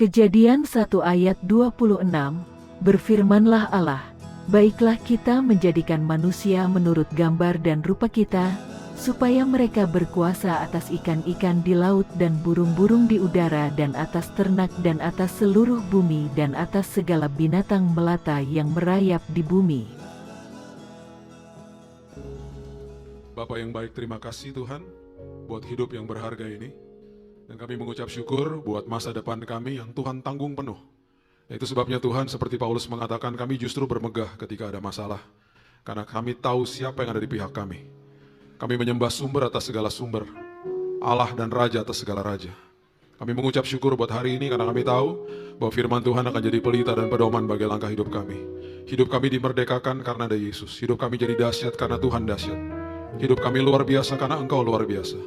Kejadian 1 ayat 26, berfirmanlah Allah, baiklah kita menjadikan manusia menurut gambar dan rupa kita, supaya mereka berkuasa atas ikan-ikan di laut dan burung-burung di udara dan atas ternak dan atas seluruh bumi dan atas segala binatang melata yang merayap di bumi. Bapa yang baik, terima kasih Tuhan buat hidup yang berharga ini. Dan kami mengucap syukur buat masa depan kami yang Tuhan tanggung penuh. Itu sebabnya Tuhan, seperti Paulus mengatakan, kami justru bermegah ketika ada masalah. Karena kami tahu siapa yang ada di pihak kami. Kami menyembah sumber atas segala sumber, Allah dan Raja atas segala Raja. Kami mengucap syukur buat hari ini karena kami tahu bahwa firman Tuhan akan jadi pelita dan pedoman bagi langkah hidup kami. Hidup kami dimerdekakan karena ada Yesus. Hidup kami jadi dahsyat karena Tuhan dahsyat. Hidup kami luar biasa karena Engkau luar biasa.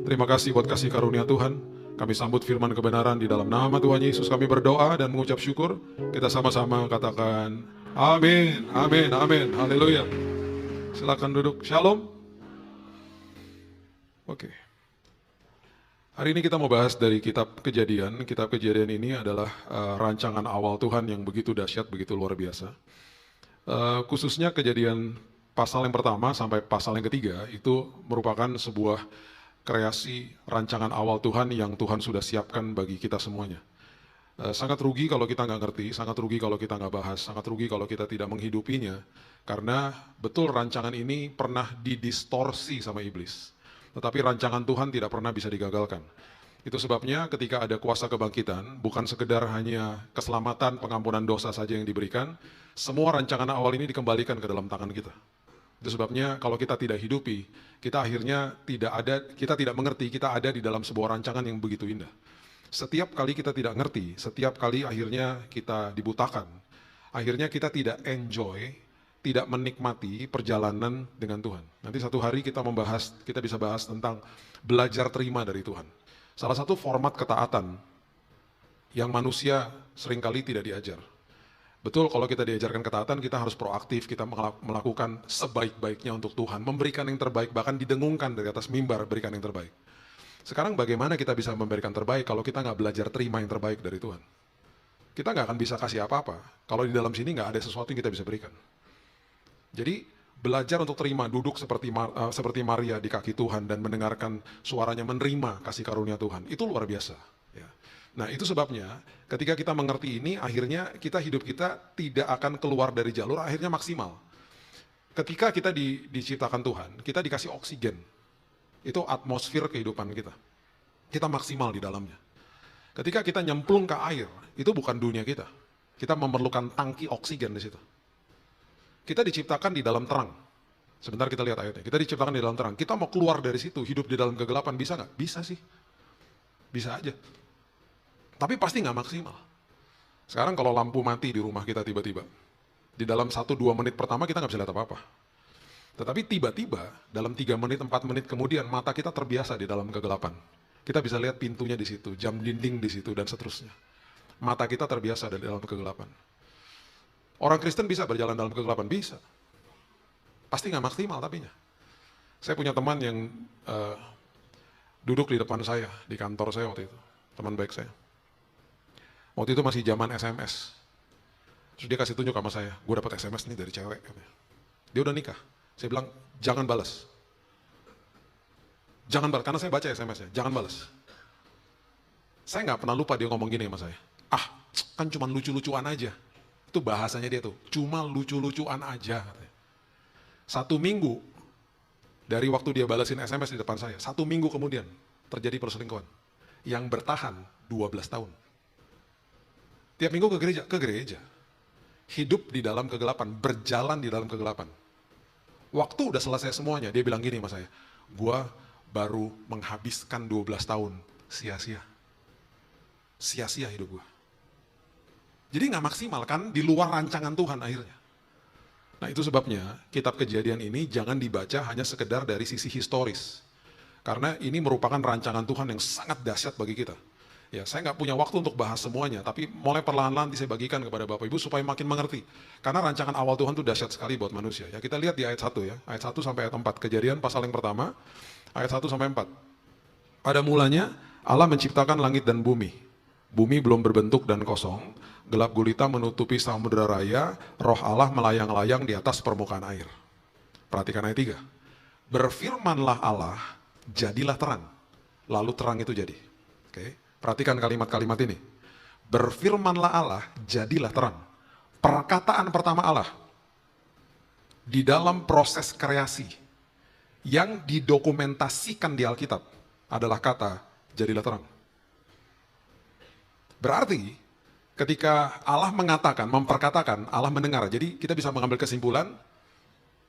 Terima kasih buat kasih karunia Tuhan. Kami sambut firman kebenaran di dalam nama Tuhan Yesus. Kami berdoa dan mengucap syukur. Kita sama-sama katakan amin, amin, amin, haleluya. Silakan duduk, shalom. Oke. Hari ini kita mau bahas dari kitab Kejadian. Kitab Kejadian ini adalah rancangan awal Tuhan yang begitu dahsyat, begitu luar biasa. Khususnya Kejadian pasal yang pertama sampai pasal yang ketiga itu merupakan sebuah kreasi rancangan awal Tuhan yang Tuhan sudah siapkan bagi kita semuanya. Sangat rugi kalau kita nggak ngerti, sangat rugi kalau kita nggak bahas, sangat rugi kalau kita tidak menghidupinya. Karena betul rancangan ini pernah didistorsi sama iblis. Tetapi rancangan Tuhan tidak pernah bisa digagalkan. Itu sebabnya ketika ada kuasa kebangkitan, bukan sekedar hanya keselamatan, pengampunan dosa saja yang diberikan, semua rancangan awal ini dikembalikan ke dalam tangan kita. Itu sebabnya kalau kita tidak hidupi, kita akhirnya kita tidak mengerti, kita ada di dalam sebuah rancangan yang begitu indah. Setiap kali kita tidak ngerti, setiap kali akhirnya kita dibutakan, akhirnya kita tidak enjoy, tidak menikmati perjalanan dengan Tuhan. Nanti satu hari kita bisa bahas tentang belajar terima dari Tuhan. Salah satu format ketaatan yang manusia seringkali tidak diajar. Betul, kalau kita diajarkan ketaatan, kita harus proaktif, kita melakukan sebaik-baiknya untuk Tuhan, memberikan yang terbaik, bahkan didengungkan dari atas mimbar, berikan yang terbaik. Sekarang bagaimana kita bisa memberikan terbaik kalau kita nggak belajar terima yang terbaik dari Tuhan? Kita nggak akan bisa kasih apa-apa, kalau di dalam sini nggak ada sesuatu yang kita bisa berikan. Jadi, belajar untuk terima, duduk seperti Maria di kaki Tuhan dan mendengarkan suaranya, menerima kasih karunia Tuhan, itu luar biasa. Ya. Nah, itu sebabnya ketika kita mengerti ini, akhirnya hidup kita tidak akan keluar dari jalur, akhirnya maksimal. Ketika kita diciptakan Tuhan, kita dikasih oksigen. Itu atmosfer kehidupan kita. Kita maksimal di dalamnya. Ketika kita nyemplung ke air, itu bukan dunia kita. Kita memerlukan tangki oksigen di situ. Kita diciptakan di dalam terang. Sebentar kita lihat ayatnya. Kita diciptakan di dalam terang. Kita mau keluar dari situ, hidup di dalam kegelapan, bisa nggak? Bisa sih. Bisa aja. Tapi pasti nggak maksimal. Sekarang kalau lampu mati di rumah kita tiba-tiba, di dalam 1-2 menit pertama kita nggak bisa lihat apa-apa. Tetapi tiba-tiba dalam 3 menit, 4 menit kemudian mata kita terbiasa di dalam kegelapan. Kita bisa lihat pintunya di situ, jam dinding di situ, dan seterusnya. Mata kita terbiasa di dalam kegelapan. Orang Kristen bisa berjalan dalam kegelapan? Bisa. Pasti nggak maksimal tapinya. Saya punya teman yang duduk di depan saya, di kantor saya waktu itu. Teman baik saya. Waktu itu masih zaman SMS. Terus dia kasih tunjuk sama saya, gue dapat SMS nih dari cewek. Dia udah nikah. Saya bilang, jangan balas. Jangan balas, karena saya baca SMS-nya, jangan balas. Saya nggak pernah lupa dia ngomong gini sama saya. Kan cuma lucu-lucuan aja. Itu bahasanya dia tuh, cuma lucu-lucuan aja. 1 minggu, dari waktu dia balasin SMS di depan saya, 1 minggu kemudian, terjadi perselingkuhan. Yang bertahan 12 tahun. Tiap minggu ke gereja. Hidup di dalam kegelapan, berjalan di dalam kegelapan. Waktu udah selesai semuanya, dia bilang gini sama saya, gua baru menghabiskan 12 tahun, sia-sia. Sia-sia hidup gua. Jadi nggak maksimal kan, di luar rancangan Tuhan akhirnya. Nah itu sebabnya, kitab Kejadian ini jangan dibaca hanya sekedar dari sisi historis. Karena ini merupakan rancangan Tuhan yang sangat dahsyat bagi kita. Ya, saya nggak punya waktu untuk bahas semuanya, tapi mulai perlahan-lahan saya bagikan kepada Bapak Ibu supaya makin mengerti. Karena rancangan awal Tuhan itu dahsyat sekali buat manusia. Ya, kita lihat di ayat 1 ya, ayat 1 sampai ayat 4, Kejadian pasal yang pertama, ayat 1 sampai 4. Pada mulanya Allah menciptakan langit dan bumi. Bumi belum berbentuk dan kosong, gelap gulita menutupi samudera raya, roh Allah melayang-layang di atas permukaan air. Perhatikan ayat 3. Berfirmanlah Allah, jadilah terang. Lalu terang itu jadi. Oke, perhatikan kalimat-kalimat ini. Berfirmanlah Allah, jadilah terang. Perkataan pertama Allah di dalam proses kreasi yang didokumentasikan di Alkitab adalah kata jadilah terang. Berarti ketika Allah mengatakan, memperkatakan, Allah mendengar. Jadi kita bisa mengambil kesimpulan,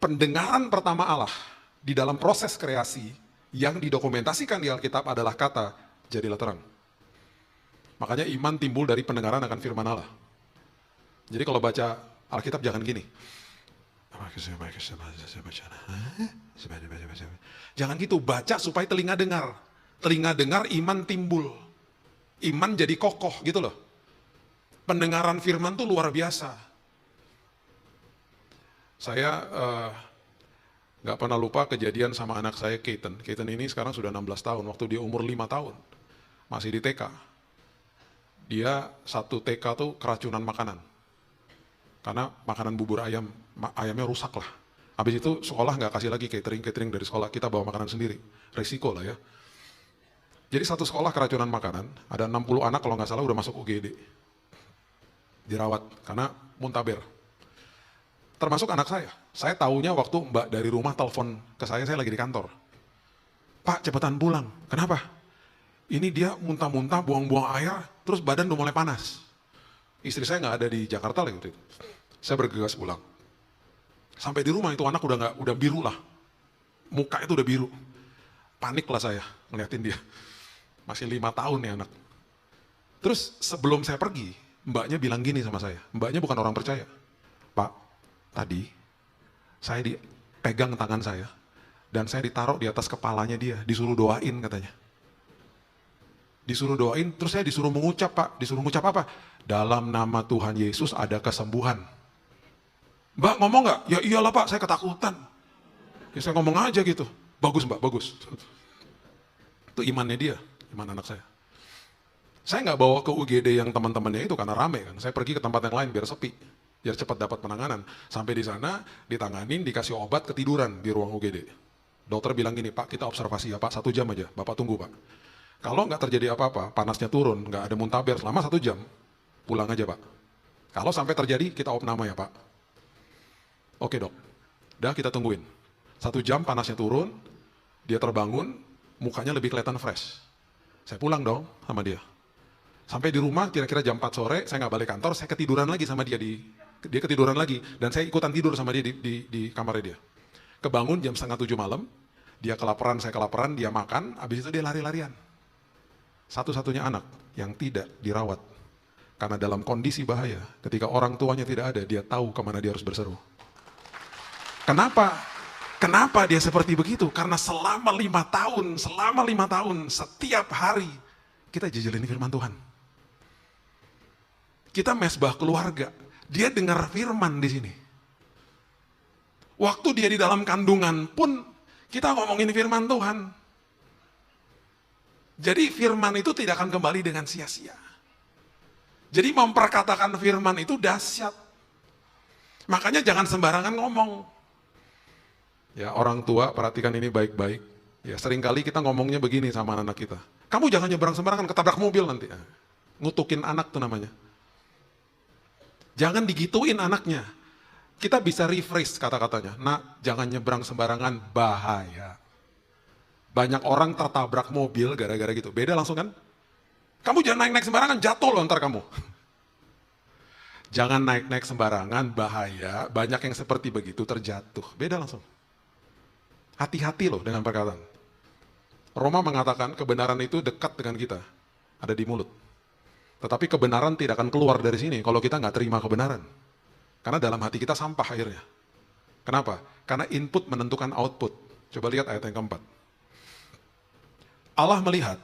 pendengaran pertama Allah di dalam proses kreasi yang didokumentasikan di Alkitab adalah kata jadilah terang. Makanya iman timbul dari pendengaran akan firman Allah. Jadi kalau baca Alkitab jangan gini. Jangan gitu, baca supaya telinga dengar. Telinga dengar, iman timbul. Iman jadi kokoh gitu loh. Pendengaran firman tuh luar biasa. Saya nggak pernah lupa kejadian sama anak saya Keaton. Keaton ini sekarang sudah 16 tahun, waktu dia umur 5 tahun. Masih di TK. Dia satu TK tuh keracunan makanan. Karena makanan bubur ayam, ayamnya rusak lah. Habis itu sekolah nggak kasih lagi catering dari sekolah, kita bawa makanan sendiri. Resiko lah ya. Jadi satu sekolah keracunan makanan, ada 60 anak kalau nggak salah udah masuk UGD. Dirawat, karena muntaber. Termasuk anak saya. Saya taunya waktu mbak dari rumah telepon ke saya lagi di kantor. Pak, cepetan pulang. Kenapa? Ini dia muntah-muntah, buang-buang air, terus badan udah mulai panas. Istri saya nggak ada di Jakarta lagi waktu itu. Saya bergegas pulang. Sampai di rumah itu anak udah biru lah. Muka itu udah biru. Panik lah saya ngeliatin dia. Masih 5 tahun nih anak. Terus sebelum saya pergi, mbaknya bilang gini sama saya. Mbaknya bukan orang percaya. Pak, tadi saya dipegang tangan saya dan saya ditaruh di atas kepalanya dia, disuruh doain katanya. Disuruh doain, terus saya disuruh mengucap, Pak. Disuruh mengucap apa? Dalam nama Tuhan Yesus ada kesembuhan. Mbak ngomong nggak? Ya iyalah Pak, saya ketakutan. Ya saya ngomong aja gitu. Bagus Mbak, bagus. Itu imannya dia, iman anak saya. Saya nggak bawa ke UGD yang teman-temannya itu karena rame kan. Saya pergi ke tempat yang lain biar sepi, biar cepat dapat penanganan. Sampai di sana ditanganin, dikasih obat, ketiduran di ruang UGD. Dokter bilang gini, Pak kita observasi ya Pak, 1 jam aja, Bapak tunggu Pak. Kalau nggak terjadi apa-apa, panasnya turun, nggak ada muntaber selama 1 jam, pulang aja Pak. Kalau sampai terjadi, kita opname ya Pak. Oke dok, dah kita tungguin. 1 jam panasnya turun, dia terbangun, mukanya lebih kelihatan fresh. Saya pulang dong sama dia. Sampai di rumah kira-kira jam 4 sore, saya nggak balik kantor, saya ketiduran lagi sama dia, dia ketiduran lagi. Dan saya ikutan tidur sama dia di kamarnya dia. Kebangun jam 6:30 malam, dia kelaparan, saya kelaparan, dia makan, habis itu dia lari-larian. Satu-satunya anak yang tidak dirawat. Karena dalam kondisi bahaya, ketika orang tuanya tidak ada, dia tahu kemana dia harus berseru. Kenapa? Kenapa dia seperti begitu? Karena selama 5 tahun, setiap hari, kita jejelin firman Tuhan. Kita mesbah keluarga, dia dengar firman di sini. Waktu dia di dalam kandungan pun, kita ngomongin firman Tuhan. Jadi firman itu tidak akan kembali dengan sia-sia. Jadi memperkatakan firman itu dahsyat. Makanya jangan sembarangan ngomong. Ya orang tua perhatikan ini baik-baik. Ya seringkali kita ngomongnya begini sama anak kita. Kamu jangan nyebrang sembarangan, ketabrak mobil nanti. Ngutukin anak tuh namanya. Jangan digituin anaknya. Kita bisa rephrase kata-katanya. Nak, jangan nyebrang sembarangan, bahaya. Banyak orang tertabrak mobil gara-gara gitu. Beda langsung kan? Kamu jangan naik-naik sembarangan, jatuh loh ntar kamu. Jangan naik-naik sembarangan, bahaya. Banyak yang seperti begitu terjatuh. Beda langsung. Hati-hati loh dengan perkataan. Roma mengatakan kebenaran itu dekat dengan kita. Ada di mulut. Tetapi kebenaran tidak akan keluar dari sini kalau kita nggak terima kebenaran. Karena dalam hati kita sampah akhirnya. Kenapa? Karena input menentukan output. Coba lihat ayat yang keempat. Allah melihat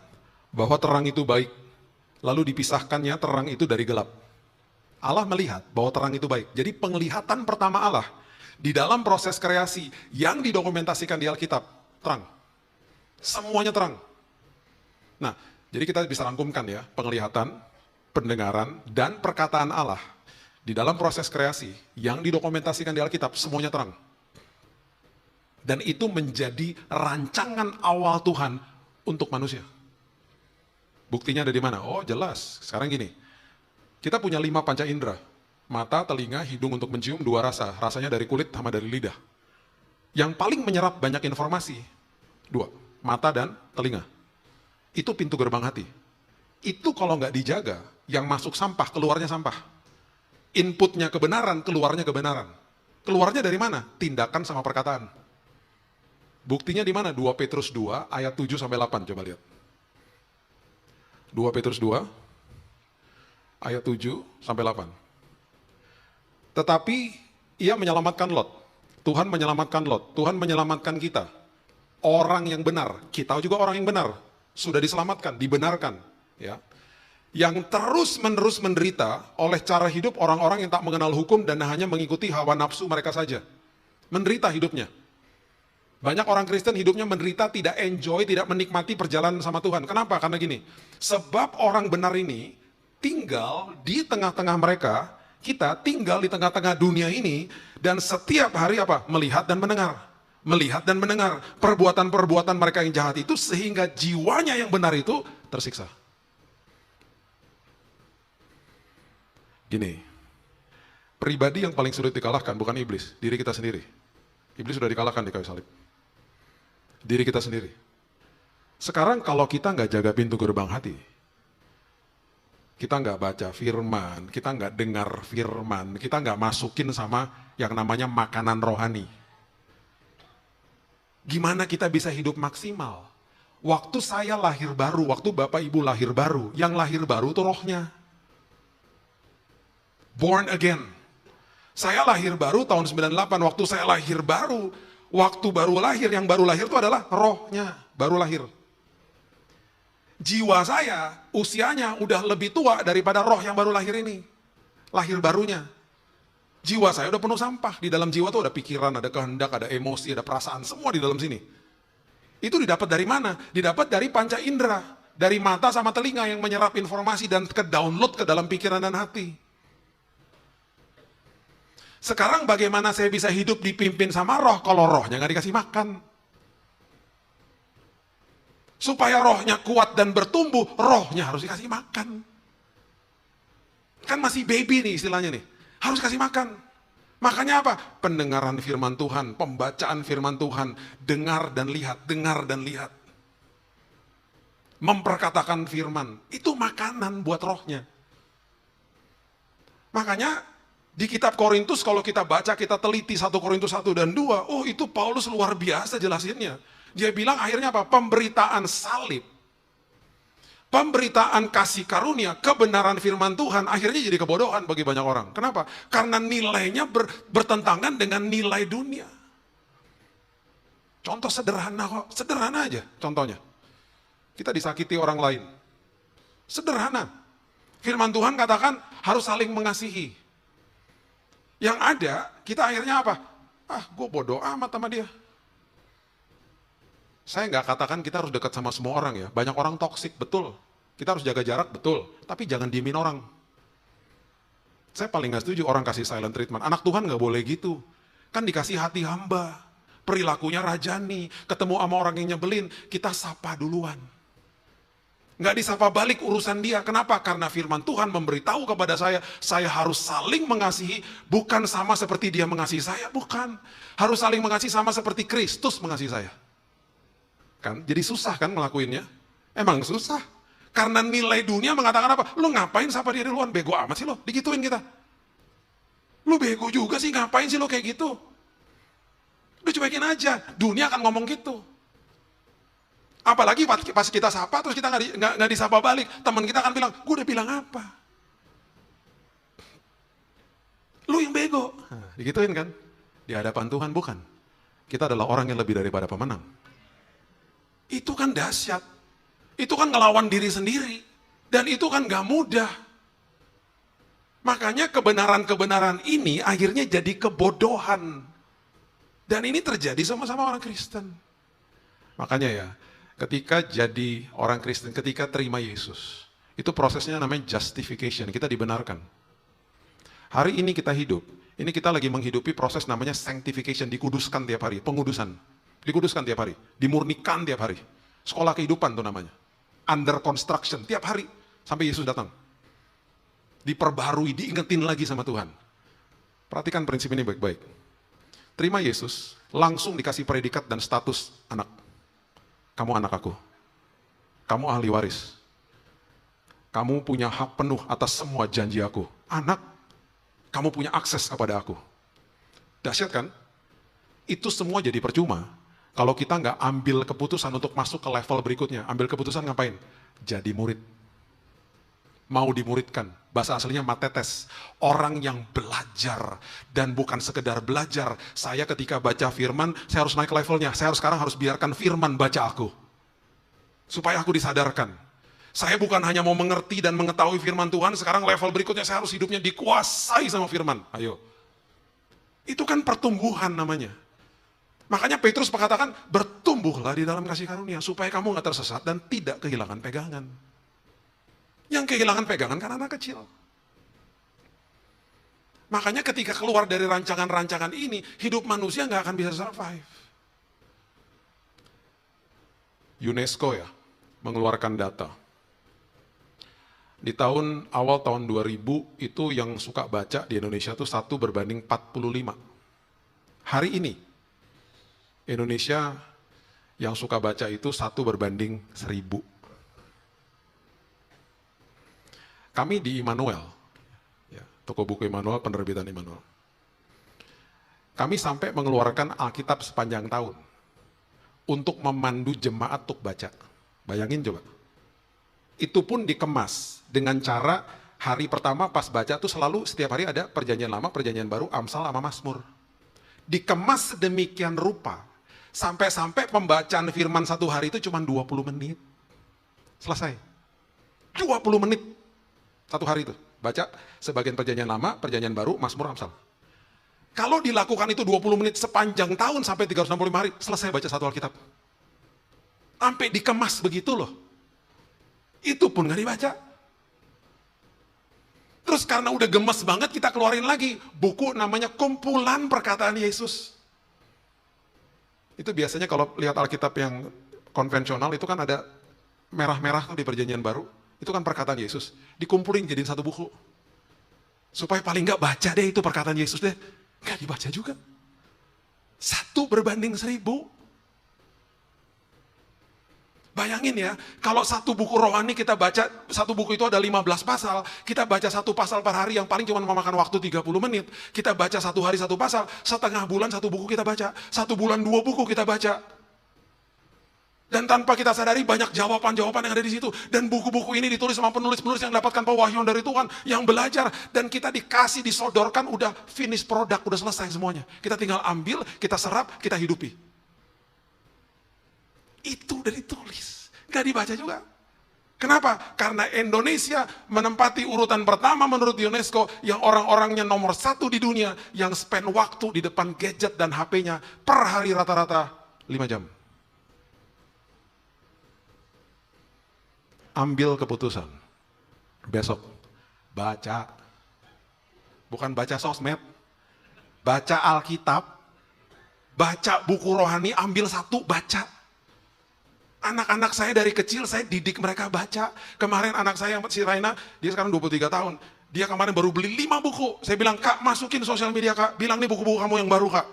bahwa terang itu baik. Lalu dipisahkannya terang itu dari gelap. Allah melihat bahwa terang itu baik. Jadi penglihatan pertama Allah di dalam proses kreasi yang didokumentasikan di Alkitab, terang. Semuanya terang. Nah, jadi kita bisa rangkumkan ya, penglihatan, pendengaran, dan perkataan Allah. Di dalam proses kreasi, yang didokumentasikan di Alkitab, semuanya terang. Dan itu menjadi rancangan awal Tuhan untuk manusia. Buktinya ada di mana? Oh jelas, sekarang gini. Kita punya 5 panca indera. Mata, telinga, hidung untuk mencium, 2 rasa. Rasanya dari kulit sama dari lidah. Yang paling menyerap banyak informasi, 2. Mata dan telinga. Itu pintu gerbang hati. Itu kalau nggak dijaga, yang masuk sampah, keluarnya sampah. Inputnya kebenaran, keluarnya kebenaran. Keluarnya dari mana? Tindakan sama perkataan. Buktinya di mana? 2 Petrus 2 ayat 7 sampai 8, coba lihat. 2 Petrus 2 ayat 7 sampai 8. Tetapi ia menyelamatkan Lot. Tuhan menyelamatkan Lot. Tuhan menyelamatkan kita. Orang yang benar. Kita juga orang yang benar. Sudah diselamatkan, dibenarkan. Ya. Yang terus-menerus menderita oleh cara hidup orang-orang yang tak mengenal hukum dan hanya mengikuti hawa nafsu mereka saja. Menderita hidupnya. Banyak orang Kristen hidupnya menderita, tidak enjoy, tidak menikmati perjalanan sama Tuhan. Kenapa? Karena gini, sebab orang benar ini tinggal di tengah-tengah mereka, kita tinggal di tengah-tengah dunia ini, dan setiap hari apa? Melihat dan mendengar. Melihat dan mendengar perbuatan-perbuatan mereka yang jahat itu, sehingga jiwanya yang benar itu tersiksa. Gini, pribadi yang paling sulit dikalahkan bukan iblis, diri kita sendiri. Iblis sudah dikalahkan di kayu salib. Diri kita sendiri. Sekarang kalau kita nggak jaga pintu gerbang hati, kita nggak baca firman, kita nggak dengar firman, kita nggak masukin sama yang namanya makanan rohani. Gimana kita bisa hidup maksimal? Waktu saya lahir baru, waktu Bapak Ibu lahir baru, yang lahir baru itu rohnya. Born again. Saya lahir baru tahun 98, waktu saya lahir baru, waktu baru lahir, yang baru lahir itu adalah rohnya, baru lahir. Jiwa saya, usianya udah lebih tua daripada roh yang baru lahir ini. Lahir barunya. Jiwa saya udah penuh sampah. Di dalam jiwa tuh ada pikiran, ada kehendak, ada emosi, ada perasaan, semua di dalam sini. Itu didapat dari mana? Didapat dari panca indera. Dari mata sama telinga yang menyerap informasi dan ke-download ke dalam pikiran dan hati. Sekarang bagaimana saya bisa hidup dipimpin sama roh kalau rohnya nggak dikasih makan? Supaya rohnya kuat dan bertumbuh, rohnya harus dikasih makan. Kan masih baby nih istilahnya nih. Harus kasih makan. Makanya apa? Pendengaran firman Tuhan, pembacaan firman Tuhan, dengar dan lihat, dengar dan lihat. Memperkatakan firman, itu makanan buat rohnya. Makanya di kitab Korintus kalau kita baca, kita teliti 1 Korintus 1 dan 2, oh itu Paulus luar biasa jelasinnya. Dia bilang akhirnya apa? Pemberitaan salib. Pemberitaan kasih karunia, kebenaran firman Tuhan akhirnya jadi kebodohan bagi banyak orang. Kenapa? Karena nilainya bertentangan dengan nilai dunia. Contoh sederhana kok, sederhana aja contohnya. Kita disakiti orang lain. Sederhana. Firman Tuhan katakan harus saling mengasihi. Yang ada, kita akhirnya apa? Gue bodoh amat sama dia. Saya nggak katakan kita harus dekat sama semua orang ya. Banyak orang toksik, betul. Kita harus jaga jarak, betul. Tapi jangan diemin orang. Saya paling nggak setuju orang kasih silent treatment. Anak Tuhan nggak boleh gitu. Kan dikasih hati hamba. Perilakunya rajani. Ketemu sama orang yang nyebelin, kita sapa duluan. Nggak disapa balik urusan dia. Kenapa? Karena firman Tuhan memberitahu kepada saya harus saling mengasihi, bukan sama seperti dia mengasihi saya, bukan. Harus saling mengasihi sama seperti Kristus mengasihi saya. Kan? Jadi susah kan ngelakuinnya? Emang susah. Karena nilai dunia mengatakan apa? Lu ngapain sapa dia duluan? Bego amat sih lo, digituin kita. Lu bego juga sih, ngapain sih lo kayak gitu? Udah cuekin aja, dunia akan ngomong gitu. Apalagi pas kita sapa, terus kita nggak disapa balik, teman kita akan bilang, gue udah bilang apa? Lu yang bego. Digituin kan? Di hadapan Tuhan bukan. Kita adalah orang yang lebih daripada pemenang. Itu kan dahsyat. Itu kan ngelawan diri sendiri. Dan itu kan gak mudah. Makanya kebenaran-kebenaran ini akhirnya jadi kebodohan. Dan ini terjadi sama-sama orang Kristen. Makanya ya, ketika jadi orang Kristen, ketika terima Yesus, Itu prosesnya namanya justification, kita dibenarkan. Hari ini kita hidup, ini kita lagi menghidupi proses namanya sanctification, dikuduskan tiap hari, pengudusan. Dikuduskan tiap hari, dimurnikan tiap hari. Sekolah kehidupan tuh namanya. Under construction, tiap hari, sampai Yesus datang. Diperbarui, diingetin lagi sama Tuhan. Perhatikan prinsip ini baik-baik. Terima Yesus, langsung dikasih predikat dan status anak. Kamu anak aku. Kamu ahli waris. Kamu punya hak penuh atas semua janji aku. Anak, kamu punya akses kepada aku. Dahsyat kan? Itu semua jadi percuma kalau kita nggak ambil keputusan untuk masuk ke level berikutnya. Ambil keputusan ngapain? Jadi murid. Mau dimuridkan. Bahasa aslinya matetes. Orang yang belajar. Dan bukan sekedar belajar. Saya ketika baca firman, saya harus naik levelnya. Saya sekarang harus biarkan firman baca aku. Supaya aku disadarkan. Saya bukan hanya mau mengerti dan mengetahui firman Tuhan, sekarang level berikutnya saya harus hidupnya dikuasai sama firman. Ayo. Itu kan pertumbuhan namanya. Makanya Petrus mengatakan, bertumbuhlah di dalam kasih karunia, supaya kamu gak tersesat dan tidak kehilangan pegangan. Yang kehilangan pegangan kan anak kecil. Makanya ketika keluar dari rancangan-rancangan ini, hidup manusia gak akan bisa survive. UNESCO ya, mengeluarkan data. Di awal tahun 2000 itu yang suka baca di Indonesia itu 1:45. Hari ini Indonesia yang suka baca itu 1:1000. Kami di Immanuel, ya, toko buku Immanuel, penerbitan Immanuel. Kami sampai mengeluarkan Alkitab sepanjang tahun untuk memandu jemaat untuk baca. Bayangin coba. Itu pun dikemas dengan cara hari pertama pas baca tuh selalu setiap hari ada perjanjian lama, perjanjian baru, Amsal sama Mazmur. Dikemas sedemikian rupa, sampai-sampai pembacaan firman satu hari itu cuma 20 menit. Selesai. 20 menit satu hari itu. Baca sebagian perjanjian lama, perjanjian baru, Mazmur, Amsal. Kalau dilakukan itu 20 menit sepanjang tahun sampai 365 hari, selesai baca satu Alkitab. Sampai dikemas begitu loh. Itu pun gak dibaca. Terus karena udah gemes banget, kita keluarin lagi buku namanya Kumpulan Perkataan Yesus. Itu biasanya kalau lihat Alkitab yang konvensional itu kan ada merah-merah di perjanjian baru. Itu kan perkataan Yesus. Dikumpulin jadiin satu buku. Supaya paling gak baca deh itu perkataan Yesus deh. Gak dibaca juga. 1:1000. Bayangin ya, kalau satu buku rohani kita baca, satu buku itu ada 15 pasal, kita baca satu pasal per hari yang paling cuma memakan waktu 30 menit, kita baca satu hari satu pasal, setengah bulan satu buku kita baca, satu bulan 2 buku kita baca. Dan tanpa kita sadari banyak jawaban-jawaban yang ada di situ. Dan buku-buku ini ditulis sama penulis-penulis yang dapatkan pewahyuan dari Tuhan, yang belajar, dan kita dikasih, disodorkan, udah finish produk, udah selesai semuanya. Kita tinggal ambil, kita serap, kita hidupi. Itu udah ditulis, gak dibaca juga. Kenapa? Karena Indonesia menempati urutan pertama menurut UNESCO yang orang-orangnya nomor 1 di dunia yang spend waktu di depan gadget dan HP-nya per hari rata-rata 5 jam. Ambil keputusan. Besok baca. Bukan baca sosmed. Baca Alkitab. Baca buku rohani, ambil satu, baca. Anak-anak saya dari kecil, saya didik mereka baca. Kemarin anak saya yang si Raina, dia sekarang 23 tahun. Dia kemarin baru beli 5 buku. Saya bilang, Kak, masukin sosial media, Kak. Bilang nih buku-buku kamu yang baru, Kak.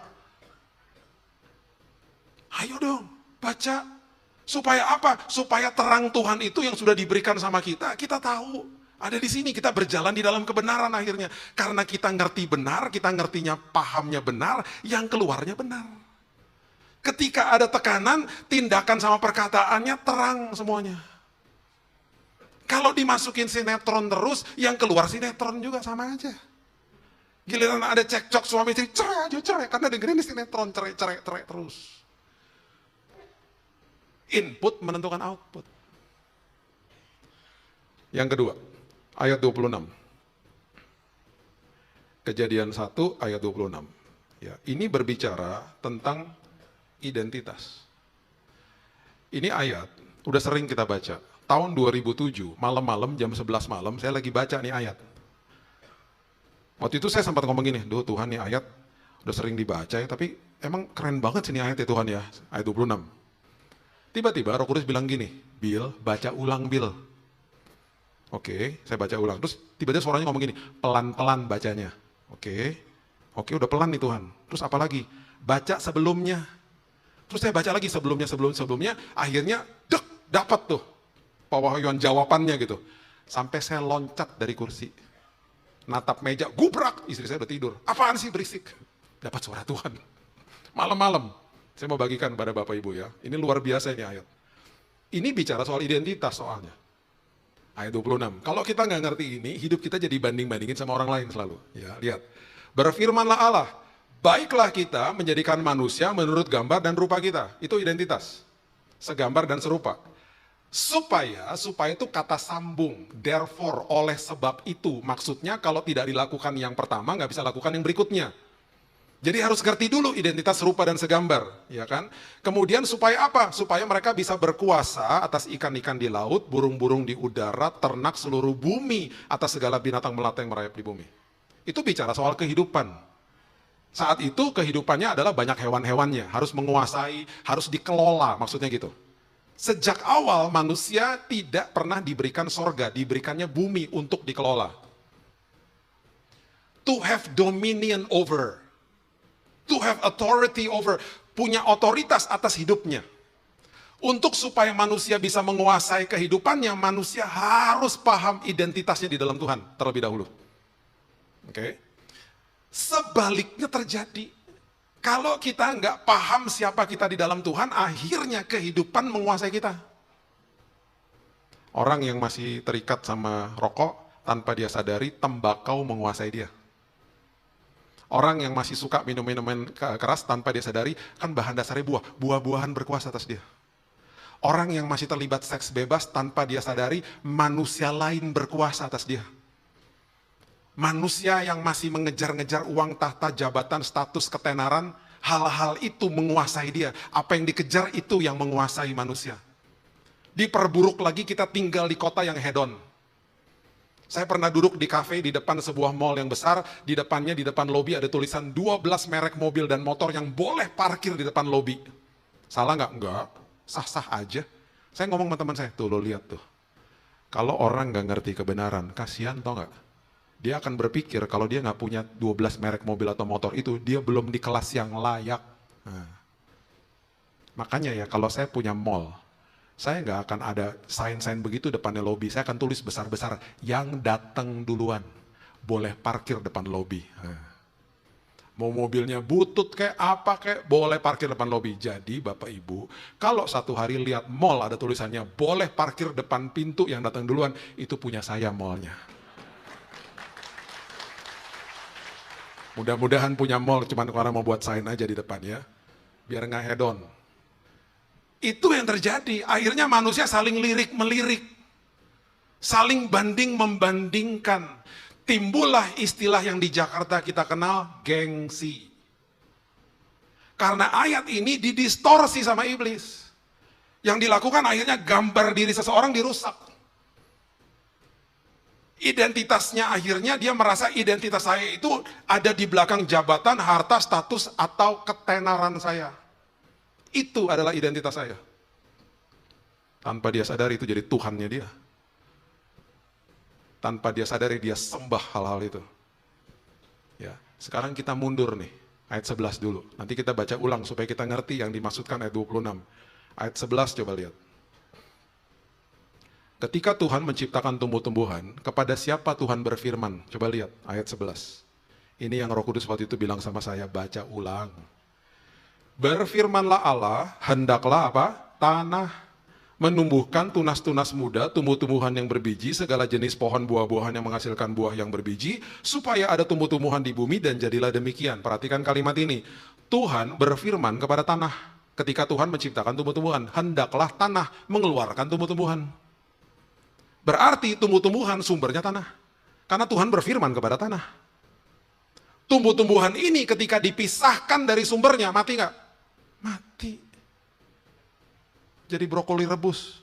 Ayo dong, baca. Supaya apa? Supaya terang Tuhan itu yang sudah diberikan sama kita, kita tahu. Ada di sini, kita berjalan di dalam kebenaran akhirnya. Karena kita ngerti benar, kita ngertinya, pahamnya benar, yang keluarnya benar. Ketika ada tekanan, tindakan sama perkataannya terang semuanya. Kalau dimasukin sinetron terus, yang keluar sinetron juga sama aja. Giliran ada cekcok suami istri, cerai aja cerai, karena dengerin sinetron, cerai terus. Input menentukan output. Yang kedua, ayat 26. Kejadian 1 ayat 26. Ya, ini berbicara tentang identitas. Ini ayat, udah sering kita baca. tahun 2007, malam-malam jam 11 malam, saya lagi baca nih ayat. Waktu itu saya sempat ngomong gini, duh Tuhan nih ayat udah sering dibaca ya, tapi emang keren banget sih nih ayat ya Tuhan ya, ayat 26. Tiba-tiba Roh Kudus bilang gini, Bill, baca ulang Bill. Oke, saya baca ulang. Terus tiba-tiba suaranya ngomong gini, pelan-pelan bacanya. Oke, udah pelan nih Tuhan. Terus apa lagi? Baca sebelumnya. Terus saya baca lagi sebelumnya, akhirnya dapat tuh pewahyuan jawabannya gitu. Sampai saya loncat dari kursi, natap meja, gubrak, istri saya udah tidur. Apaan sih berisik? Dapat suara Tuhan. Malam-malam, saya mau bagikan pada Bapak Ibu ya. Ini luar biasa ini ayat. Ini bicara soal identitas soalnya. Ayat 26. Kalau kita nggak ngerti ini, hidup kita jadi banding-bandingin sama orang lain selalu. Ya, lihat. Berfirmanlah Allah, baiklah kita menjadikan manusia menurut gambar dan rupa kita. Itu identitas. Segambar dan serupa. Supaya itu kata sambung. Therefore, oleh sebab itu. Maksudnya kalau tidak dilakukan yang pertama, nggak bisa lakukan yang berikutnya. Jadi harus ngerti dulu identitas serupa dan segambar, ya kan? Kemudian supaya apa? Supaya mereka bisa berkuasa atas ikan-ikan di laut, burung-burung di udara, ternak seluruh bumi, atas segala binatang melata yang merayap di bumi. Itu bicara soal kehidupan. Saat itu kehidupannya adalah banyak hewan-hewannya, harus menguasai, harus dikelola, maksudnya gitu. Sejak awal manusia tidak pernah diberikan sorga, diberikannya bumi untuk dikelola. To have dominion over. To have authority over, punya otoritas atas hidupnya. Untuk supaya manusia bisa menguasai kehidupannya, manusia harus paham identitasnya di dalam Tuhan terlebih dahulu. Oke. Sebaliknya terjadi. Kalau kita nggak paham siapa kita di dalam Tuhan, akhirnya kehidupan menguasai kita. Orang yang masih terikat sama rokok, tanpa dia sadari, tembakau menguasai dia. Orang yang masih suka minum minuman keras tanpa dia sadari, kan bahan dasarnya buah. Buah-buahan berkuasa atas dia. Orang yang masih terlibat seks bebas tanpa dia sadari, manusia lain berkuasa atas dia. Manusia yang masih mengejar-ngejar uang, tahta, jabatan, status, ketenaran, hal-hal itu menguasai dia. Apa yang dikejar itu yang menguasai manusia. Diperburuk lagi kita tinggal di kota yang hedon. Saya pernah duduk di kafe di depan sebuah mall yang besar, di depannya, di depan lobi ada tulisan 12 merek mobil dan motor yang boleh parkir di depan lobi. Salah nggak? Enggak, sah-sah aja. Saya ngomong sama teman saya, tuh lo lihat tuh. Kalau orang nggak ngerti kebenaran, kasihan tau nggak? Dia akan berpikir kalau dia nggak punya 12 merek mobil atau motor itu, dia belum di kelas yang layak. Nah. Makanya ya, kalau saya punya mall, saya nggak akan ada sign-sign begitu depannya lobi. Saya akan tulis besar-besar, yang datang duluan boleh parkir depan lobi. Mau mobilnya butut kayak apa kayak, boleh parkir depan lobi. Jadi Bapak Ibu, kalau satu hari lihat mall ada tulisannya boleh parkir depan pintu yang datang duluan, itu punya saya mallnya. Mudah-mudahan punya mall cuma karena mau buat sign aja di depan ya, biar nggak hedon. Itu yang terjadi. Akhirnya manusia saling lirik-melirik. Saling banding-membandingkan. Timbullah istilah yang di Jakarta kita kenal, gengsi. Karena ayat ini didistorsi sama iblis. Yang dilakukan akhirnya gambar diri seseorang dirusak. Identitasnya akhirnya dia merasa identitas saya itu ada di belakang jabatan, harta, status, atau ketenaran saya. Itu adalah identitas saya. Tanpa dia sadari itu jadi Tuhannya dia. Tanpa dia sadari dia sembah hal-hal itu. Ya, sekarang kita mundur nih, ayat 11 dulu. Nanti kita baca ulang supaya kita ngerti yang dimaksudkan ayat 26. Ayat 11 coba lihat. Ketika Tuhan menciptakan tumbuh-tumbuhan, kepada siapa Tuhan berfirman? Coba lihat ayat 11. Ini yang Roh Kudus waktu itu bilang sama saya, baca ulang. Berfirmanlah Allah, hendaklah apa? Tanah menumbuhkan tunas-tunas muda, tumbuh-tumbuhan yang berbiji, segala jenis pohon buah-buahan yang menghasilkan buah yang berbiji, supaya ada tumbuh-tumbuhan di bumi, dan jadilah demikian. Perhatikan kalimat ini. Tuhan berfirman kepada tanah. Ketika Tuhan menciptakan tumbuh-tumbuhan, hendaklah tanah mengeluarkan tumbuh-tumbuhan. Berarti tumbuh-tumbuhan sumbernya tanah. Karena Tuhan berfirman kepada tanah. Tumbuh-tumbuhan ini ketika dipisahkan dari sumbernya, mati nggak? Mati. Jadi brokoli rebus.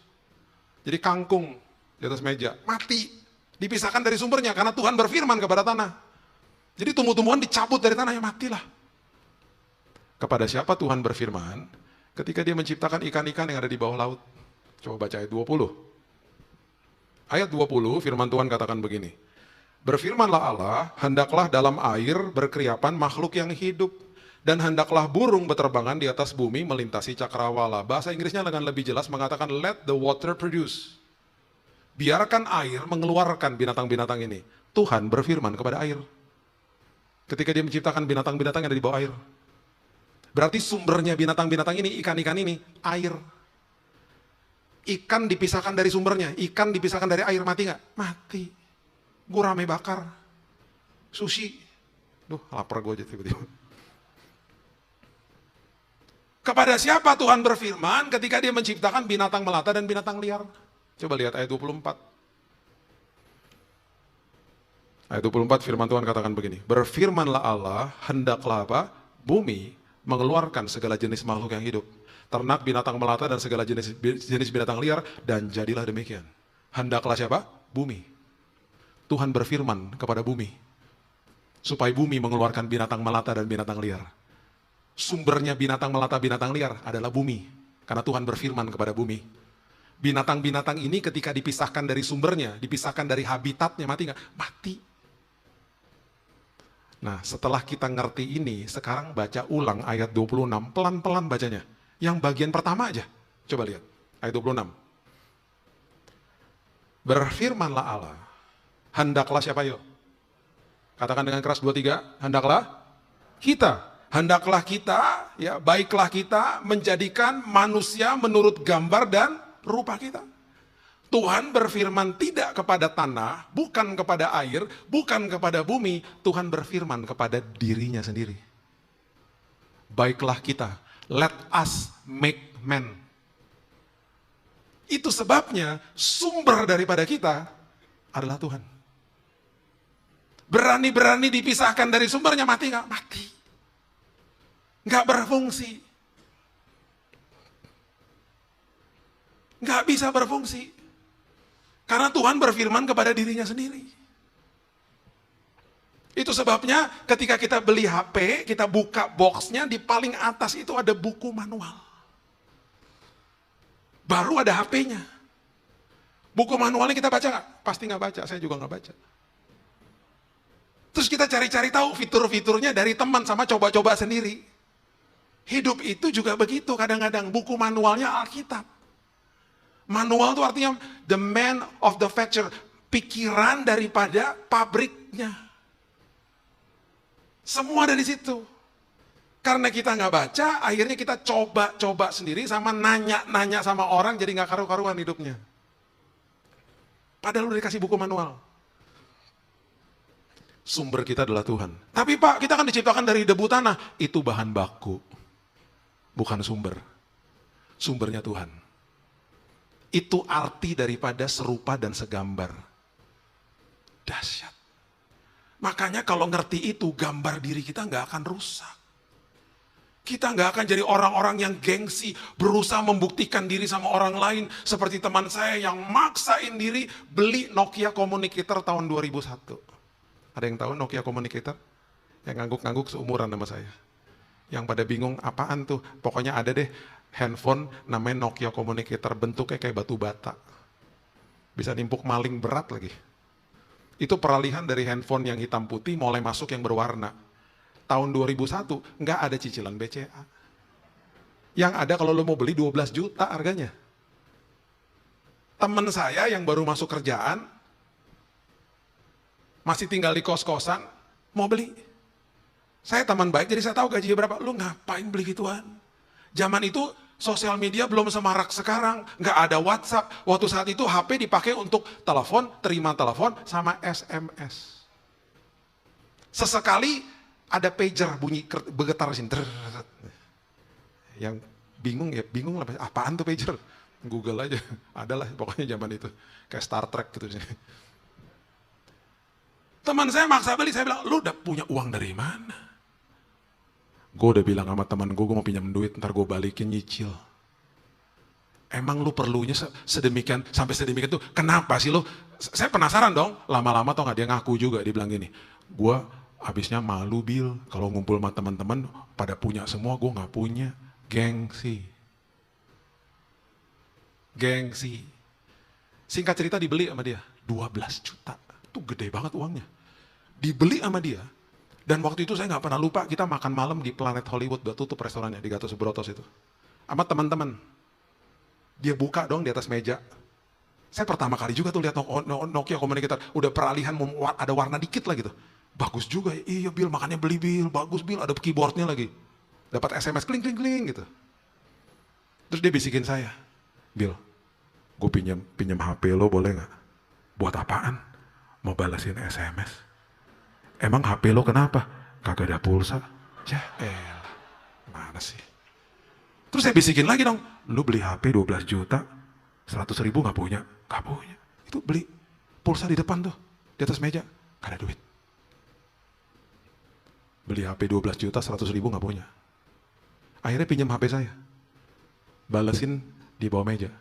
jadi kangkung di atas meja, mati. Dipisahkan dari sumbernya karena Tuhan berfirman kepada tanah. Jadi tumbuh-tumbuhan dicabut dari tanah, ya matilah. Kepada siapa Tuhan berfirman? Ketika dia menciptakan ikan-ikan yang ada di bawah laut. Coba baca ayat 20. Ayat 20 firman Tuhan katakan begini. Berfirmanlah Allah, hendaklah dalam air berkeriapan makhluk yang hidup. Dan hendaklah burung berterbangan di atas bumi melintasi cakrawala. Bahasa Inggrisnya dengan lebih jelas mengatakan let the water produce. Biarkan air mengeluarkan binatang-binatang ini. Tuhan berfirman kepada air. Ketika dia menciptakan binatang-binatang yang ada di bawah air. Berarti sumbernya binatang-binatang ini, ikan-ikan ini, air. Ikan dipisahkan dari sumbernya, ikan dipisahkan dari air, mati nggak? Mati. Gurame bakar. Sushi. Duh, lapar gue aja tiba-tiba. Kepada siapa Tuhan berfirman ketika dia menciptakan binatang melata dan binatang liar? Coba lihat ayat 24. Ayat 24 firman Tuhan katakan begini. Berfirmanlah Allah, hendaklah apa? Bumi mengeluarkan segala jenis makhluk yang hidup. Ternak, binatang melata, dan segala jenis binatang liar. Dan jadilah demikian. Hendaklah siapa? Bumi. Tuhan berfirman kepada bumi. Supaya bumi mengeluarkan binatang melata dan binatang liar. Sumbernya binatang melata, binatang liar adalah bumi. Karena Tuhan berfirman kepada bumi. Binatang-binatang ini ketika dipisahkan dari sumbernya, dipisahkan dari habitatnya, mati nggak? Mati. Nah, setelah kita ngerti ini, sekarang baca ulang ayat 26, pelan-pelan bacanya. Yang bagian pertama aja. Coba lihat, ayat 26. Berfirmanlah Allah, hendaklah siapa yuk? Katakan dengan keras 2-3, hendaklah kita. Hendaklah kita, ya baiklah kita menjadikan manusia menurut gambar dan rupa kita. Tuhan berfirman tidak kepada tanah, bukan kepada air, bukan kepada bumi. Tuhan berfirman kepada dirinya sendiri. Baiklah kita, let us make man. Itu sebabnya sumber daripada kita adalah Tuhan. Berani-berani dipisahkan dari sumbernya, mati nggak? Mati. Nggak berfungsi. Nggak bisa berfungsi. Karena Tuhan berfirman kepada dirinya sendiri. Itu sebabnya ketika kita beli HP, kita buka boxnya, di paling atas itu ada buku manual. Baru ada HP-nya. Buku manualnya kita baca nggak? Pasti nggak baca, saya juga nggak baca. Terus kita cari-cari tahu fitur-fiturnya dari teman sama coba-coba sendiri. Hidup itu juga begitu kadang-kadang. Buku manualnya Alkitab. Manual itu artinya the man of the factory. Pikiran daripada pabriknya. Semua dari situ. Karena kita nggak baca, akhirnya kita coba-coba sendiri sama nanya-nanya sama orang, jadi nggak karu-karuan hidupnya. Padahal udah dikasih buku manual. Sumber kita adalah Tuhan. Tapi Pak, kita kan diciptakan dari debu tanah. Itu bahan baku. Bukan sumber. Sumbernya Tuhan. Itu arti daripada serupa dan segambar. Dahsyat. Makanya kalau ngerti itu, gambar diri kita nggak akan rusak. Kita nggak akan jadi orang-orang yang gengsi, berusaha membuktikan diri sama orang lain. Seperti teman saya yang maksain diri beli Nokia Communicator tahun 2001. Ada yang tahu Nokia Communicator? Yang ngangguk-ngangguk seumuran sama saya. Yang pada bingung, apaan tuh? Pokoknya ada deh handphone namanya Nokia Communicator, bentuknya kayak batu bata. Bisa nimpuk maling berat lagi. Itu peralihan dari handphone yang hitam putih mulai masuk yang berwarna. Tahun 2001 nggak ada cicilan BCA. Yang ada kalau lo mau beli 12 juta harganya. Teman saya yang baru masuk kerjaan, masih tinggal di kos-kosan, mau beli. Saya teman baik, jadi saya tahu gajinya berapa. Lu ngapain beli gituan? Zaman itu sosial media belum semarak sekarang. Nggak ada WhatsApp. Waktu saat itu HP dipakai untuk telepon, terima telepon, sama SMS. Sesekali ada pager bunyi bergetar sini. Yang bingung ya, bingung lah. Apaan tuh pager? Google aja. Adalah pokoknya zaman itu. Kayak Star Trek gitu. Teman saya maksa beli, saya bilang, lu udah punya uang dari mana? Gue udah bilang sama teman gue mau pinjam duit, ntar gue balikin nyicil. Emang lu perlunya sedemikian, sampai sedemikian tuh, kenapa sih lu? Saya penasaran dong, lama-lama tau gak dia ngaku juga, dia bilang gini, gua habisnya malu Bill, kalau ngumpul sama teman-teman pada punya semua, gua nggak punya, gengsi. Gengsi. Singkat cerita dibeli sama dia, 12 juta, itu gede banget uangnya. Dibeli sama dia, dan waktu itu saya nggak pernah lupa, kita makan malam di Planet Hollywood, udah tutup restorannya, di Gatot Subrotos itu. Sama teman-teman. Dia buka dong di atas meja. Saya pertama kali juga tuh lihat Nokia Communicator, udah peralihan ada warna dikit lah gitu. Bagus juga ya, iya Bill, makanya beli Bill, bagus Bill, ada keyboardnya lagi. Dapat SMS kling kling kling gitu. Terus dia bisikin saya, Bill, gue pinjam HP lo boleh nggak? Buat apaan? Mau balasin SMS. Emang HP lo kenapa? Kagak ada pulsa. Ya elah, mana sih? Terus saya bisikin lagi dong, lu beli HP 12 juta, 100 ribu gak punya? Gak punya. Itu beli pulsa di depan tuh, di atas meja, gak ada duit. Beli HP 12 juta, 100 ribu gak punya. Akhirnya pinjam HP saya, balesin di bawah meja.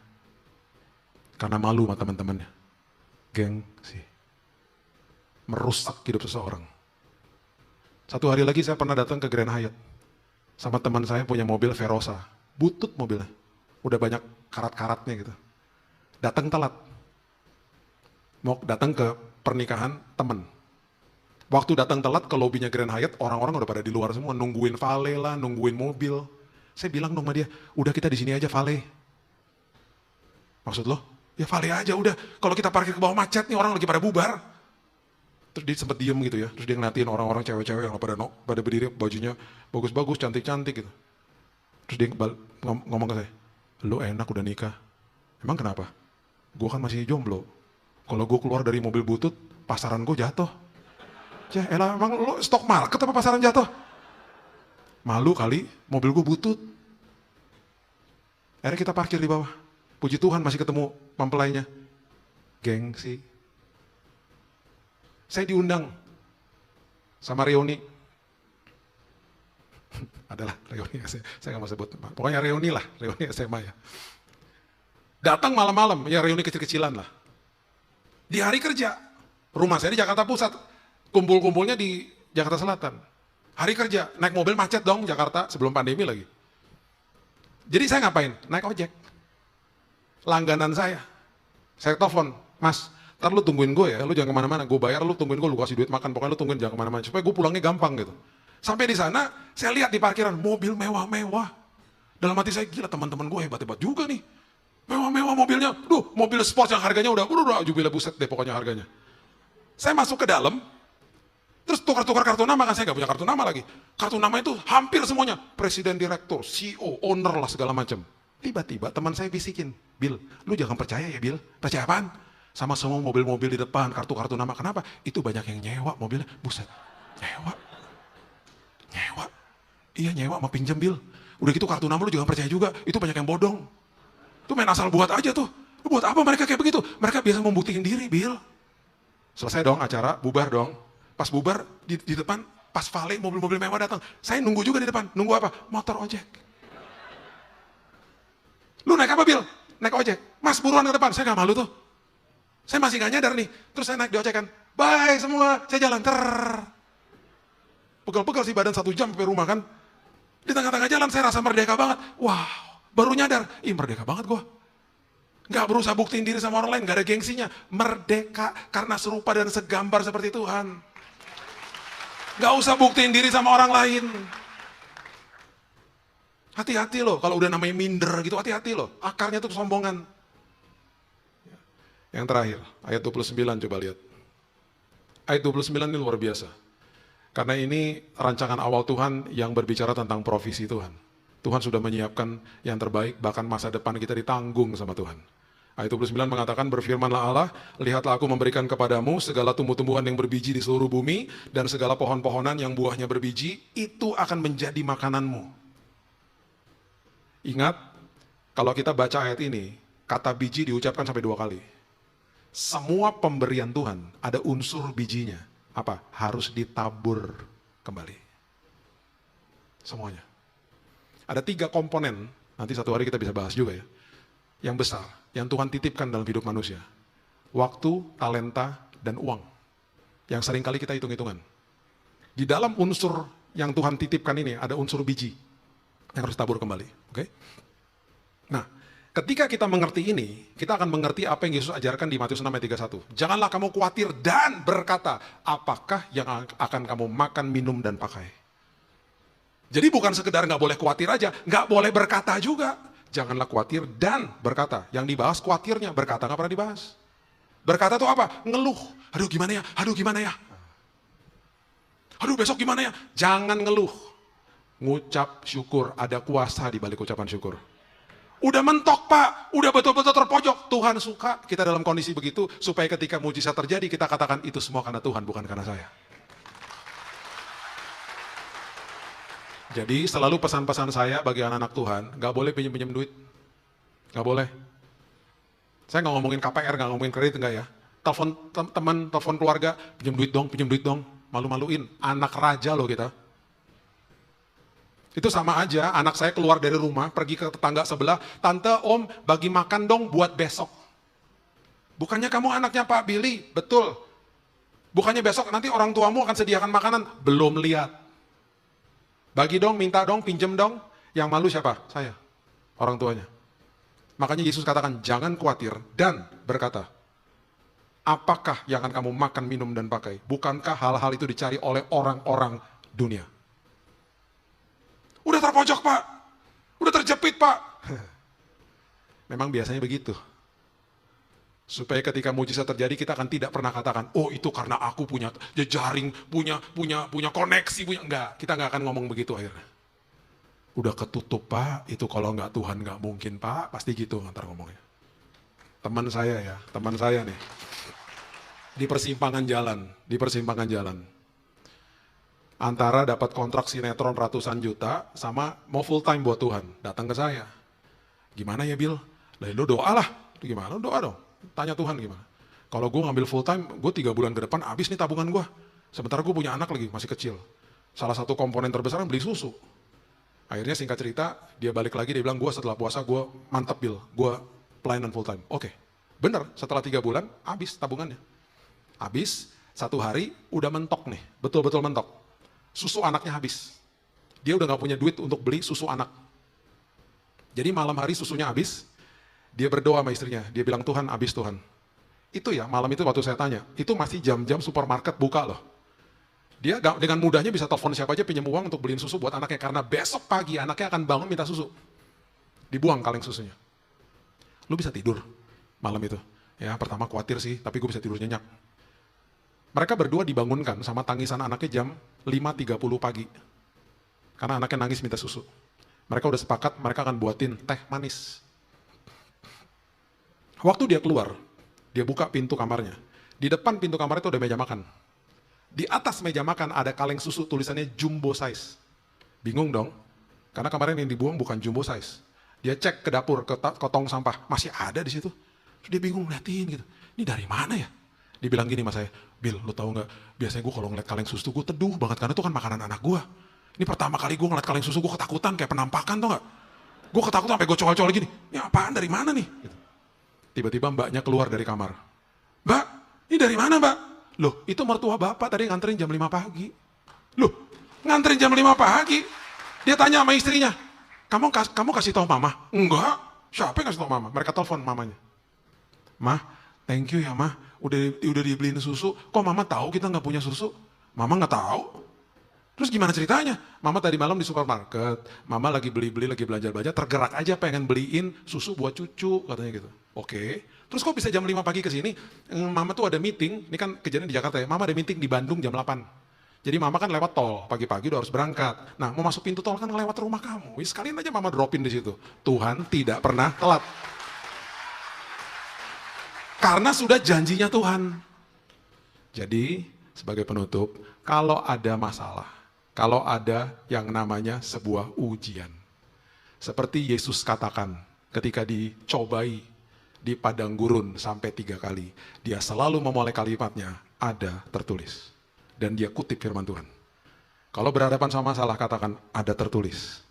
Karena malu sama teman-temannya. Gengsi. Merusak hidup seseorang. Satu hari lagi saya pernah datang ke Grand Hyatt. Sama teman saya punya mobil Verosa. Butut mobilnya. Udah banyak karat-karatnya gitu. Datang telat. Mau datang ke pernikahan teman. Waktu datang telat ke lobinya Grand Hyatt, orang-orang udah pada di luar semua. Nungguin valet lah, nungguin mobil. Saya bilang dong sama dia, udah kita di sini aja valet. Maksud lo? Ya valet aja udah. Kalau kita parkir ke bawah macet nih, orang lagi pada bubar. Terus dia sempat diem gitu ya. Terus dia ngeliatin orang-orang cewek-cewek yang pada berdiri, bajunya bagus-bagus, cantik-cantik gitu. Terus dia ngomong ke saya, lu enak udah nikah. Emang kenapa? Gue kan masih jomblo. Kalau gue keluar dari mobil butut, pasaran gue jatuh. Ya elah, emang lu stok market apa pasaran jatuh? Malu kali, mobil gue butut. Akhirnya kita parkir di bawah. Puji Tuhan masih ketemu mempelainya. Gengsi. Saya diundang sama reuni. Adalah reuni, saya nggak mau sebut. Pokoknya reuni lah, reuni SMA ya. Datang malam-malam, ya reuni kecil-kecilan lah. Di hari kerja, rumah saya di Jakarta Pusat, kumpul-kumpulnya di Jakarta Selatan. Hari kerja, naik mobil macet dong Jakarta, sebelum pandemi lagi. Jadi saya ngapain? Naik ojek. Langganan saya telepon, Mas, ntar lu tungguin gue ya, lu jangan kemana-mana, gue bayar, lu tungguin gue, lu kasih duit makan, pokoknya lu tungguin jangan kemana-mana, supaya gue pulangnya gampang gitu. Sampai di sana, saya lihat di parkiran, mobil mewah-mewah. Dalam hati saya, gila teman-teman gue hebat-hebat juga nih. Mewah-mewah mobilnya, mobil sport yang harganya udah jubilah buset deh pokoknya harganya. Saya masuk ke dalam, terus tukar-tukar kartu nama, kan saya nggak punya kartu nama lagi. Kartu nama itu hampir semuanya, presiden, direktur, CEO, owner lah segala macam. Tiba-tiba teman saya bisikin, Bill, lu jangan percaya ya Bill, percaya apaan? Sama semua mobil-mobil di depan, kartu-kartu nama, kenapa? Itu banyak yang nyewa mobilnya, buset, nyewa. Iya nyewa sama pinjam Bill. Udah gitu kartu nama lu jangan percaya juga, itu banyak yang bodong. Itu main asal buat aja tuh. Buat apa mereka kayak begitu? Mereka biasa membuktikan diri Bill. Selesai dong acara, bubar dong. Pas bubar di depan, pas valet mobil-mobil mewah datang. Saya nunggu juga di depan. Nunggu apa? Motor ojek. Lu naik apa Bill? Naik ojek. Mas buruan ke depan, saya gak malu tuh. Saya masih gak nyadar nih. Terus saya naik di ojek kan. Bye semua, saya jalan. Pegel-pegel sih badan 1 jam sampai rumah kan. Di tengah-tengah jalan saya rasa merdeka banget. Wow, baru nyadar. Ih merdeka banget gua. Gak berusaha buktiin diri sama orang lain, gak ada gengsinya. Merdeka karena serupa dan segambar seperti Tuhan. Gak usah buktiin diri sama orang lain. Hati-hati loh, kalau udah namanya minder gitu, hati-hati loh. Akarnya tuh kesombongan. Yang terakhir, ayat 29 coba lihat. Ayat 29 ini luar biasa. Karena ini rancangan awal Tuhan yang berbicara tentang provisi Tuhan. Tuhan sudah menyiapkan yang terbaik, bahkan masa depan kita ditanggung sama Tuhan. Ayat 29 mengatakan, berfirmanlah Allah, lihatlah aku memberikan kepadamu segala tumbuh-tumbuhan yang berbiji di seluruh bumi, dan segala pohon-pohonan yang buahnya berbiji, itu akan menjadi makananmu. Ingat, kalau kita baca ayat ini, kata biji diucapkan sampai 2 kali. Semua pemberian Tuhan ada unsur bijinya. Apa? Harus ditabur kembali. Semuanya. Ada 3 komponen, nanti satu hari kita bisa bahas juga ya. yang besar, yang Tuhan titipkan dalam hidup manusia. Waktu, talenta, dan uang. Yang seringkali kita hitung-hitungan. Di dalam unsur yang Tuhan titipkan ini ada unsur biji yang harus tabur kembali. Oke? Nah, ketika kita mengerti ini, kita akan mengerti apa yang Yesus ajarkan di Matius 6 ayat 31. Janganlah kamu khawatir dan berkata, apakah yang akan kamu makan, minum, dan pakai. Jadi bukan sekedar nggak boleh khawatir aja, nggak boleh berkata juga. Janganlah khawatir dan berkata. Yang dibahas khawatirnya, berkata nggak pernah dibahas. Berkata itu apa? Ngeluh. Aduh gimana ya? Aduh gimana ya? Aduh besok gimana ya? Jangan ngeluh. Ngucap syukur, ada kuasa di balik ucapan syukur. Udah mentok Pak, udah betul-betul terpojok. Tuhan suka kita dalam kondisi begitu, supaya ketika mujizat terjadi, kita katakan itu semua karena Tuhan, bukan karena saya. Jadi selalu pesan-pesan saya bagi anak-anak Tuhan, gak boleh pinjam-pinjam duit. Gak boleh. Saya gak ngomongin KPR, gak ngomongin kredit, enggak ya. Telepon teman, telepon keluarga, pinjam duit dong. Malu-maluin, anak raja loh kita. Itu sama aja, anak saya keluar dari rumah, pergi ke tetangga sebelah, tante, om, bagi makan dong buat besok. Bukannya kamu anaknya Pak Billy, betul. Bukannya besok nanti orang tuamu akan sediakan makanan, belum lihat. Bagi dong, minta dong, pinjem dong. Yang malu siapa? Saya, orang tuanya. Makanya Yesus katakan, jangan khawatir dan berkata, apakah yang akan kamu makan, minum, dan pakai? Bukankah hal-hal itu dicari oleh orang-orang dunia? Udah terpojok Pak, udah terjepit Pak. Memang biasanya begitu. Supaya ketika mujizat terjadi kita akan tidak pernah katakan, oh itu karena aku punya jejaring, punya koneksi, enggak. Kita nggak akan ngomong begitu akhirnya. Udah ketutup Pak, itu kalau nggak Tuhan nggak mungkin Pak, pasti gitu ntar ngomongnya. Teman saya nih, di persimpangan jalan. Antara dapat kontrak sinetron ratusan juta sama mau full time buat Tuhan, datang ke saya. Gimana ya Bill? Lah lu doa lah. Gimana? Doa dong. Tanya Tuhan gimana. Kalau gue ngambil full time, gue 3 bulan ke depan habis nih tabungan gue. Sementara gue punya anak lagi, masih kecil. Salah satu komponen terbesar kan beli susu. Akhirnya singkat cerita, dia balik lagi, dia bilang, gue setelah puasa, gue mantep Bill. Gue pelayanan full time. Oke, bener, setelah 3 bulan, habis tabungannya. Habis, 1 hari, udah mentok nih, betul-betul mentok. Susu anaknya habis. Dia udah gak punya duit untuk beli susu anak. Jadi malam hari susunya habis, dia berdoa sama istrinya, dia bilang, Tuhan, habis Tuhan. Itu ya, malam itu waktu saya tanya, itu masih jam-jam supermarket buka loh. Dia dengan mudahnya bisa telepon siapa aja pinjam uang untuk beliin susu buat anaknya, karena besok pagi anaknya akan bangun minta susu. Dibuang kaleng susunya. Lu bisa tidur malam itu. Ya pertama khawatir sih, tapi gue bisa tidur nyenyak. Mereka berdua dibangunkan sama tangisan anaknya jam 5.30 pagi. Karena anaknya nangis minta susu. Mereka udah sepakat, mereka akan buatin teh manis. Waktu dia keluar, dia buka pintu kamarnya. Di depan pintu kamar itu ada meja makan. Di atas meja makan ada kaleng susu tulisannya jumbo size. Bingung dong, karena kemarin yang dibuang bukan jumbo size. Dia cek ke dapur, ke tong sampah, masih ada di situ. Terus dia bingung ngeliatin gitu, ini dari mana ya? Dia bilang gini sama saya, Bill, lu tahu nggak? Biasanya gue kalau ngeliat kaleng susu gue teduh banget karena itu kan makanan anak gue. Ini pertama kali gue ngeliat kaleng susu gue ketakutan kayak penampakan, tau nggak? Gue ketakutan sampai gue cowok-cowok gini. Ini apaan dari mana nih? Gitu. Tiba-tiba mbaknya keluar dari kamar. Mbak, ini dari mana mbak? Loh, itu mertua bapak tadi nganterin jam 5 pagi. Loh, nganterin jam 5 pagi? Dia tanya sama istrinya, kamu kasih tahu mama? Enggak, siapa yang kasih tahu mama? Mereka telepon mamanya. Mah, thank you ya mah. Udah dibeliin susu, kok mama tahu kita nggak punya susu? Mama nggak tahu. Terus gimana ceritanya? Mama tadi malam di supermarket, mama lagi beli-beli, lagi belanja-belanja, tergerak aja pengen beliin susu buat cucu, katanya gitu. Oke. Terus kok bisa jam 5 pagi ke sini? Mama tuh ada meeting, ini kan kejadian di Jakarta ya, mama ada meeting di Bandung jam 8. Jadi mama kan lewat tol, pagi-pagi udah harus berangkat. Nah, mau masuk pintu tol kan lewat rumah kamu. Sekalian aja mama dropin di situ. Tuhan tidak pernah telat. Karena sudah janjinya Tuhan. Jadi, sebagai penutup, kalau ada masalah, kalau ada yang namanya sebuah ujian, seperti Yesus katakan ketika dicobai di padang gurun sampai 3 kali, dia selalu memulai kalimatnya, ada tertulis. Dan dia kutip firman Tuhan. Kalau berhadapan sama masalah, katakan, ada tertulis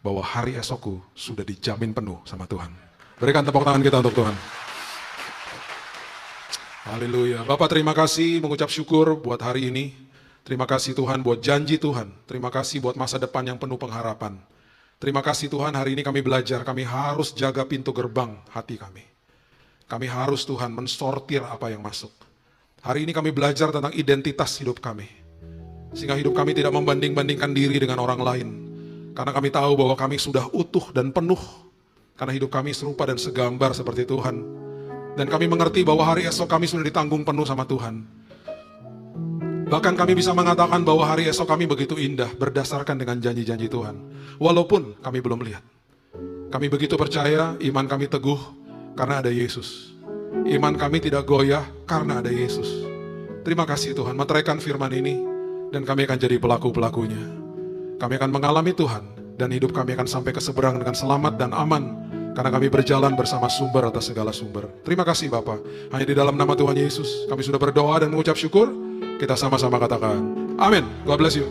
bahwa hari esokku sudah dijamin penuh sama Tuhan. Berikan tepuk tangan kita untuk Tuhan. Haleluya. Bapak terima kasih, mengucap syukur buat hari ini. Terima kasih Tuhan buat janji Tuhan. Terima kasih buat masa depan yang penuh pengharapan. Terima kasih Tuhan, hari ini kami belajar, kami harus jaga pintu gerbang hati kami. Kami harus Tuhan mensortir apa yang masuk. Hari ini kami belajar tentang identitas hidup kami. Sehingga hidup kami tidak membanding-bandingkan diri dengan orang lain. Karena kami tahu bahwa kami sudah utuh dan penuh. Karena hidup kami serupa dan segambar seperti Tuhan. Dan kami mengerti bahwa hari esok kami sudah ditanggung penuh sama Tuhan. Bahkan kami bisa mengatakan bahwa hari esok kami begitu indah berdasarkan dengan janji-janji Tuhan. Walaupun kami belum lihat. Kami begitu percaya, iman kami teguh karena ada Yesus. Iman kami tidak goyah karena ada Yesus. Terima kasih Tuhan, meteraikan firman ini dan kami akan jadi pelaku-pelakunya. Kami akan mengalami Tuhan dan hidup kami akan sampai ke seberang dengan selamat dan aman karena kami berjalan bersama sumber atas segala sumber. Terima kasih Bapa. Hanya di dalam nama Tuhan Yesus kami sudah berdoa dan mengucap syukur. Kita sama-sama katakan amin. God bless you.